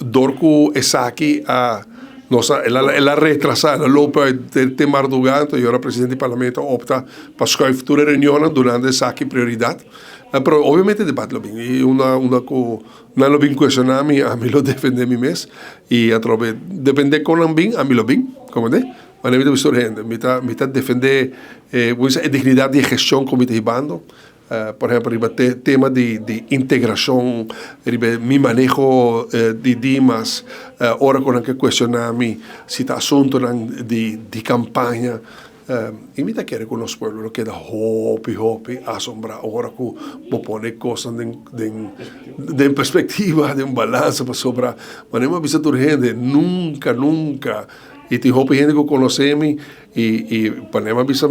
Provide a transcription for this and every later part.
Dorku Esaki a nossa, ela retrasada, lopen de Marduganto, e agora presidente do parlamento opta para schuiven toda a reunião durante essa prioridade. Pero obviamente debate lo bem. E não lo bem questionar a mim lo defender mi mes e a trobe depende com a mim lo bem, como de. Mas não me estou gente, me tá defender a dignidade de gestão como está ibando. Por exemplo, el tema de integración, mi manejo de Dimas, ahora con que cuestionarme si está asunto de campaña. Y me quiere con los pueblos, lo queda hopi, asombra, ahora que vos poner cosas de perspectiva, de un balance para sobrar. Mas não avisa a gente, nunca. E tem roupa gente que conhece-me e para avisa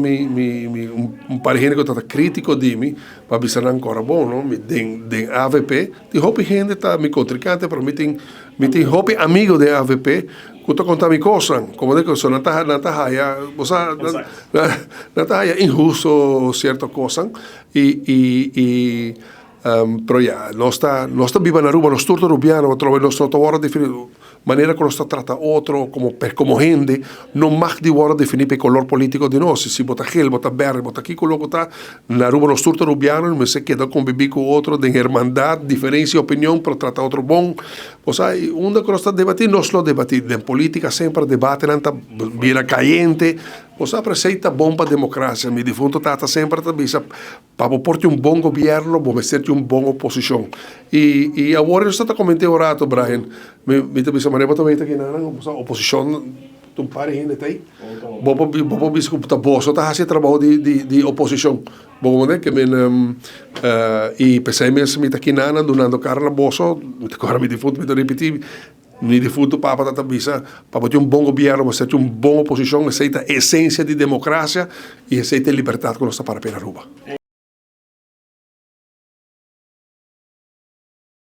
par de gente que está crítico de mim para avisar agora bom, não? De AVP, tem roupa gente está me contrincante, para mim tem roupa amigo de AVP que está contando coisas, como de que só não está injusto certa coisa pero ya, no está viva na rua, nós turto rubiano, trove nós não hora definir maneira que nós trata outro como gente, não mais de hora definir o color político de nós, se bota gel, bota verde, bota aqui, bota na rua nós turto rubiano, mas se queda conviver com outro, de irmandade, diferença de opinião, para tratar outro bom. O sea, onde que nós está debatir, nós lo debatir, em política sempre debate, não está vira caliente. O sea, preceita bom para a democracia. Mi defunto tata sempre para porte bom governo, para ser bom oposição. E agora eu estou comentando orato, Brian. Me te bisa maneira também aqui na oposição, tu pare ainda aí. Bobo bisa que boa, só tá fazendo trabalho de oposição. Bom, né? Que e pensei mesmo me tá aqui na donando cara na bolsa, agora me defunto me repetir. Mi defunto papa tata bisa para ter bom governo, para ser bom oposição, aceita a essência de democracia e aceita a liberdade que nós está para a rua.